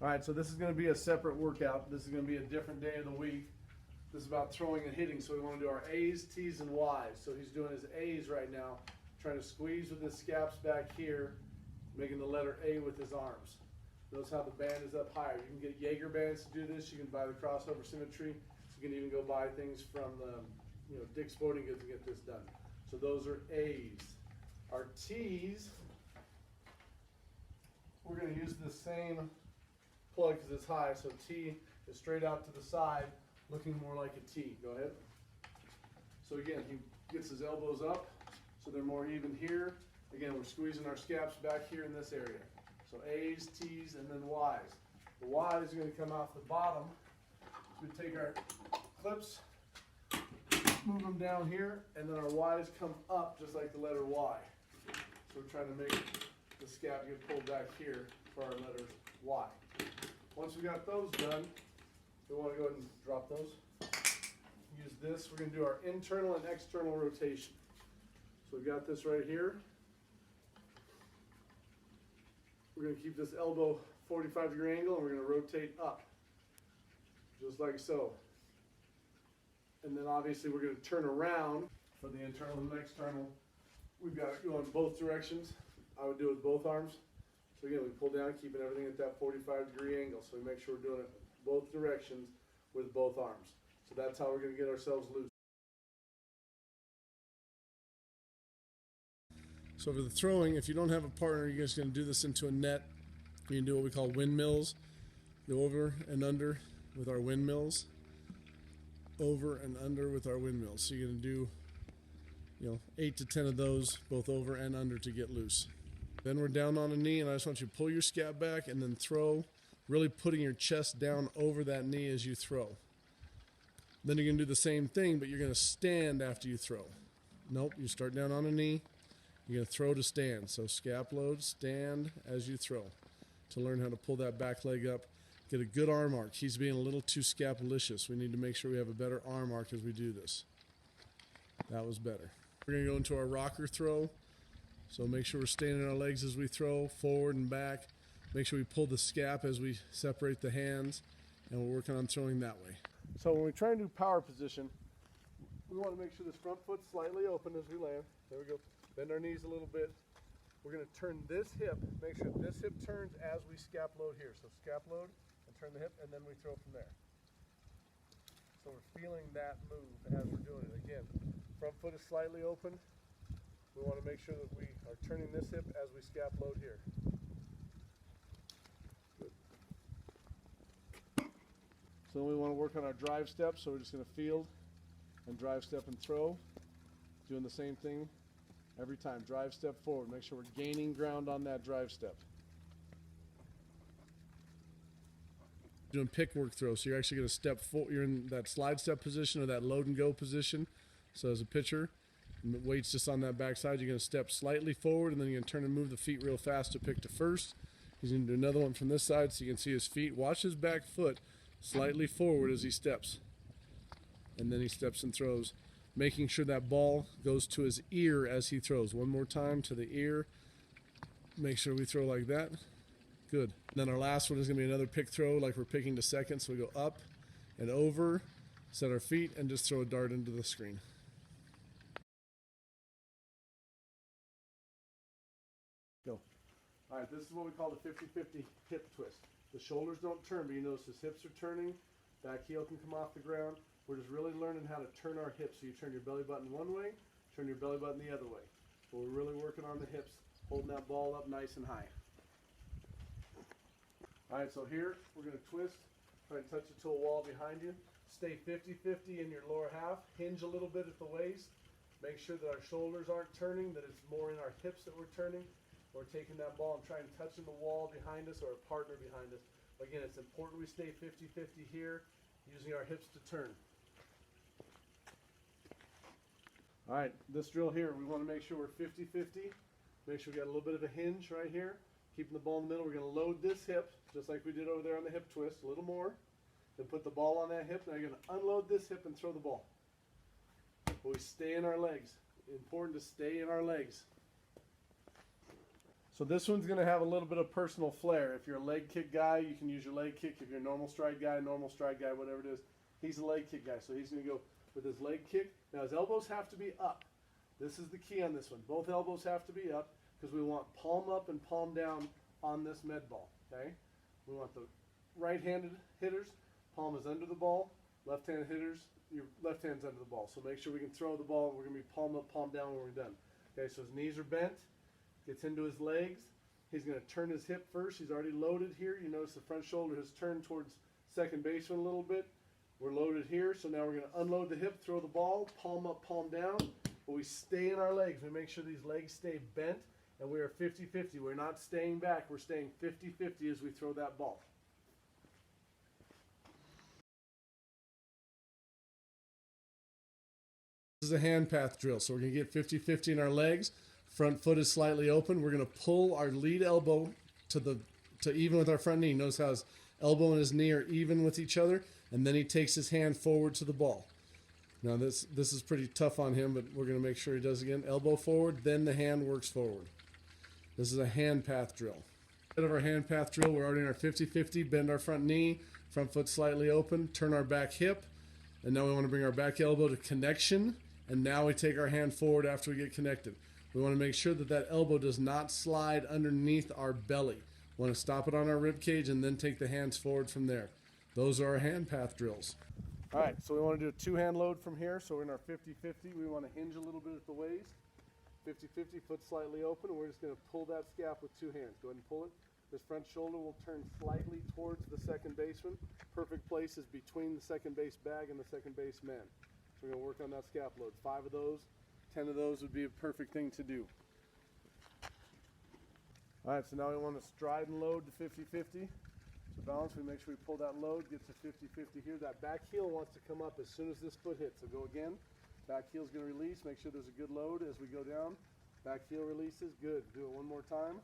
All right, so this is going to be a separate workout. This is going to be a different day of the week. This is about throwing and hitting, so we want to do our A's, T's, and Y's. So he's doing his A's right now, trying to squeeze with his scaps back here, making the letter A with his arms. Notice how the band is up higher. You can get Jaeger bands to do this. You can buy the crossover symmetry. You can even go buy things from the, Dick's Sporting Goods to get this done. So those are A's. Our T's, we're going to use the same plug because it's high. So T is straight out to the side, looking more like a T. Go ahead. So again, he gets his elbows up so they're more even here. Again, we're squeezing our scaps back here in this area. So A's, T's, and then Y's. The Y's are going to come off the bottom. So we take our clips, move them down here, and then our Y's come up just like the letter Y. So we're trying to make the scap get pulled back here for our letter Y. Once we got those done, we want to go ahead and drop those. Use this. We're going to do our internal and external rotation. So we've got this right here. We're going to keep this elbow 45-degree angle, and we're going to rotate up, just like so. And then obviously we're going to turn around for the internal and external. We've got it going both directions. I would do it with both arms. So again, we pull down, keeping everything at that 45-degree angle. So we make sure we're doing it both directions with both arms. So that's how we're going to get ourselves loose. So for the throwing, if you don't have a partner, you're just going to do this into a net. You can do what we call windmills. Go over and under with our windmills. Over and under with our windmills. So you're going to do 8 to 10 of those, both over and under, to get loose. Then we're down on a knee, and I just want you to pull your scap back and then throw, really putting your chest down over that knee as you throw. Then you're going to do the same thing, but you're going to stand after you throw. Nope, you start down on a knee. You're going to throw to stand. So scap load, stand as you throw. To learn how to pull that back leg up, get a good arm arc. He's being a little too scapulicious. We need to make sure we have a better arm arc as we do this. That was better. We're going to go into our rocker throw. So make sure we're staying in our legs as we throw, forward and back. Make sure we pull the scap as we separate the hands, and we're working on throwing that way. So when we try and do power position, we want to make sure this front foot's slightly open as we land. There we go. Bend our knees a little bit. We're going to turn this hip, make sure this hip turns as we scap load here. So scap load and turn the hip, and then we throw from there. So we're feeling that move as we're doing it. Again, front foot is slightly open. We want to make sure that we are turning this hip as we scap load here. Good. So we want to work on our drive step, so we're just going to field and drive step and throw. Doing the same thing every time. Drive step forward. Make sure we're gaining ground on that drive step. Doing pick work throw, so you're actually going to step forward. You're in that slide step position or that load and go position. So as a pitcher, weight's just on that backside. You're going to step slightly forward, and then you're going to turn and move the feet real fast to pick to first. He's going to do another one from this side so you can see his feet. Watch his back foot slightly forward as he steps. And then he steps and throws, making sure that ball goes to his ear as he throws. One more time to the ear. Make sure we throw like that. Good. And then our last one is going to be another pick throw, like we're picking to second. So we go up and over, set our feet, and just throw a dart into the screen. Go. All right, this is what we call the 50-50 hip twist. The shoulders don't turn, but you notice his hips are turning. Back heel can come off the ground. We're just really learning how to turn our hips. So you turn your belly button one way, turn your belly button the other way. But we're really working on the hips, holding that ball up nice and high. All right, so here we're going to twist, try and touch it to a wall behind you. Stay 50-50 in your lower half. Hinge a little bit at the waist. Make sure that our shoulders aren't turning, that it's more in our hips that we're turning. We're taking that ball and trying to touch the wall behind us or a partner behind us. Again, it's important we stay 50-50 here, using our hips to turn. All right, this drill here, we want to make sure we're 50-50. Make sure we got a little bit of a hinge right here. Keeping the ball in the middle, we're going to load this hip, just like we did over there on the hip twist, a little more. Then put the ball on that hip. Now you're going to unload this hip and throw the ball. But we stay in our legs. Important to stay in our legs. So this one's going to have a little bit of personal flair. If you're a leg kick guy, you can use your leg kick. If you're a normal stride guy, whatever it is, he's a leg kick guy. So he's going to go with his leg kick. Now his elbows have to be up. This is the key on this one. Both elbows have to be up because we want palm up and palm down on this med ball. Okay? We want the right-handed hitters, palm is under the ball. Left-handed hitters, your left hand's under the ball. So make sure we can throw the ball. We're going to be palm up, palm down when we're done. Okay, so his knees are bent. Gets into his legs. He's going to turn his hip first. He's already loaded here. You notice the front shoulder has turned towards second baseman a little bit. We're loaded here, so now we're going to unload the hip, throw the ball, palm up, palm down. But we stay in our legs. We make sure these legs stay bent, and we are 50-50. We're not staying back. We're staying 50-50 as we throw that ball. This is a hand path drill, so we're going to get 50-50 in our legs. Front foot is slightly open. We're going to pull our lead elbow to even with our front knee. Notice how his elbow and his knee are even with each other, and then he takes his hand forward to the ball. Now this is pretty tough on him, but we're going to make sure he does again. Elbow forward, then the hand works forward. This is a hand path drill. Instead of our hand path drill, we're already in our 50-50. Bend our front knee, front foot slightly open, turn our back hip, and now we want to bring our back elbow to connection, and now we take our hand forward after we get connected. We want to make sure that that elbow does not slide underneath our belly. We want to stop it on our rib cage and then take the hands forward from there. Those are our hand path drills. All right, so we want to do a two-hand load from here. So we're in our 50-50. We want to hinge a little bit at the waist. 50-50, foot slightly open, and we're just going to pull that scap with two hands. Go ahead and pull it. This front shoulder will turn slightly towards the second baseman. Perfect place is between the second base bag and the second base man. So we're going to work on that scap load. 5 of those. 10 of those would be a perfect thing to do. All right, so now we want to stride and load to 50-50. So balance, we make sure we pull that load, get to 50-50 here. That back heel wants to come up as soon as this foot hits. So go again. Back heel's going to release. Make sure there's a good load as we go down. Back heel releases. Good. Do it one more time.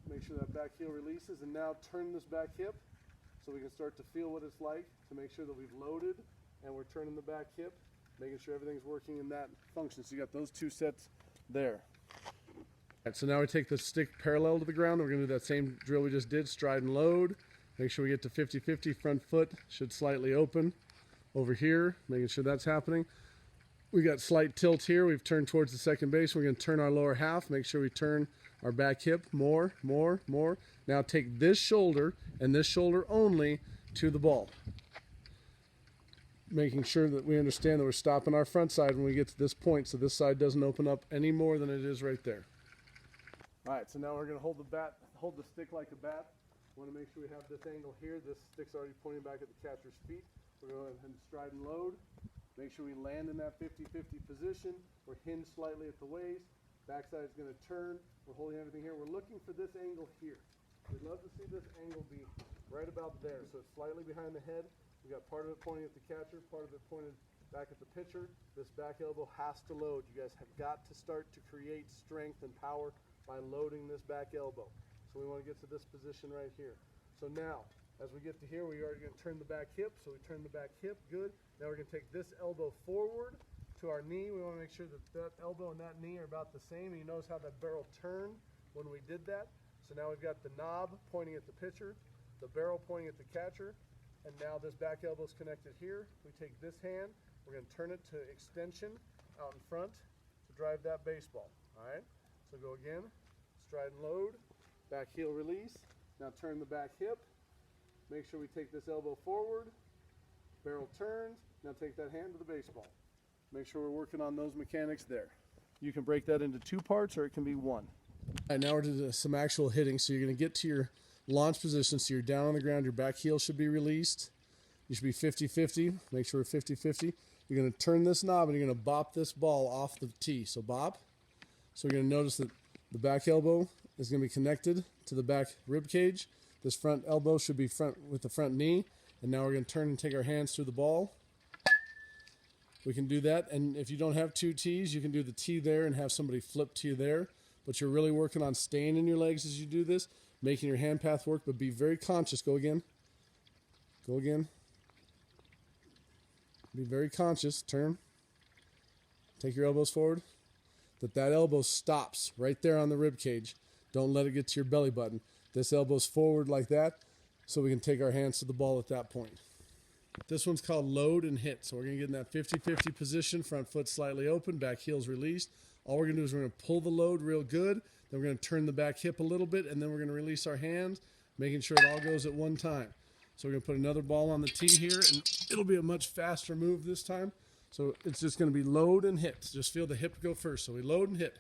Make sure that back heel releases. And now turn this back hip so we can start to feel what it's like to make sure that we've loaded and we're turning the back hip, making sure everything's working in that function. So you got those two sets there. All right, so now we take the stick parallel to the ground. We're going to do that same drill we just did, stride and load. Make sure we get to 50-50. Front foot should slightly open over here, making sure that's happening. We got slight tilt here. We've turned towards the second base. We're going to turn our lower half. Make sure we turn our back hip more. Now take this shoulder and this shoulder only to the ball. Making sure that we understand that we're stopping our front side when we get to this point so this side doesn't open up any more than it is right there. All right, so now we're going to hold the stick like a bat. We want to make sure we have this angle here. This stick's already pointing back at the catcher's feet. We're going to go ahead and stride and load. Make sure we land in that 50-50 position. We're hinged slightly at the waist. Backside is going to turn. We're holding everything here. We're looking for this angle here. We'd love to see this angle be right about there. So it's slightly behind the head. We got part of it pointing at the catcher, part of it pointed back at the pitcher. This back elbow has to load. You guys have got to start to create strength and power by loading this back elbow. So we want to get to this position right here. So now, as we get to here, we are going to turn the back hip. So we turn the back hip, good. Now we're going to take this elbow forward to our knee. We want to make sure that that elbow and that knee are about the same. And you notice how that barrel turned when we did that. So now we've got the knob pointing at the pitcher, the barrel pointing at the catcher, and now this back elbow is connected here. We take this hand, we're going to turn it to extension out in front to drive that baseball. All right, so go again, stride and load, back heel release. Now turn the back hip. Make sure we take this elbow forward, barrel turns. Now take that hand to the baseball. Make sure we're working on those mechanics there. You can break that into 2 parts or it can be 1. All right, now we're to some actual hitting. So you're going to get to your launch position, so you're down on the ground, your back heel should be released. You should be 50-50. Make sure we're 50-50. You're going to turn this knob and you're going to bop this ball off the tee. So bop. So you're going to notice that the back elbow is going to be connected to the back rib cage. This front elbow should be front with the front knee. And now we're going to turn and take our hands through the ball. We can do that. And if you don't have 2 tees, you can do the tee there and have somebody flip to you there. But you're really working on staying in your legs as you do this, making your hand path work, but be very conscious. Go again. Go again. Be very conscious. Turn. Take your elbows forward. That elbow stops right there on the rib cage. Don't let it get to your belly button. This elbow's forward like that, so we can take our hands to the ball at that point. This one's called load and hit. So we're going to get in that 50-50 position, front foot slightly open, back heel's released. All we're going to do is we're going to pull the load real good, then we're going to turn the back hip a little bit, and then we're going to release our hands, making sure it all goes at one time. So we're going to put another ball on the tee here, and it'll be a much faster move this time. So it's just going to be load and hit. Just feel the hip go first. So we load and hit.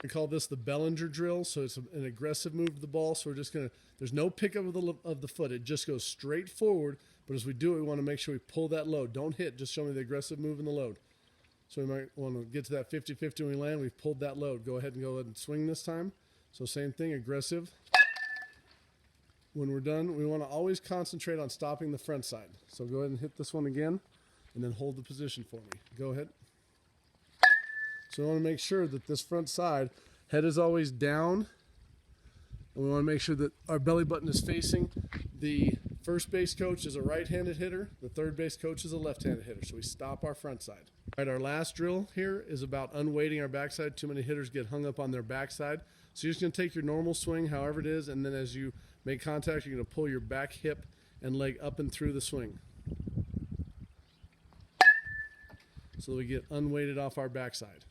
We call this the Bellinger drill. So it's an aggressive move to the ball. So we're just going to, there's no pickup of the foot. It just goes straight forward. But as we do it, we want to make sure we pull that load. Don't hit. Just show me the aggressive move and the load. So we might want to get to that 50-50 when we land. We've pulled that load. Go ahead and swing this time. So same thing, aggressive. When we're done, we want to always concentrate on stopping the front side. So go ahead and hit this one again, and then hold the position for me. Go ahead. So we want to make sure that this front side, head is always down, and we want to make sure that our belly button is facing. The first base coach is a right-handed hitter. The third base coach is a left-handed hitter. So we stop our front side. All right, our last drill here is about unweighting our backside. Too many hitters get hung up on their backside. So you're just going to take your normal swing, however it is, and then as you make contact, you're going to pull your back hip and leg up and through the swing. So we get unweighted off our backside.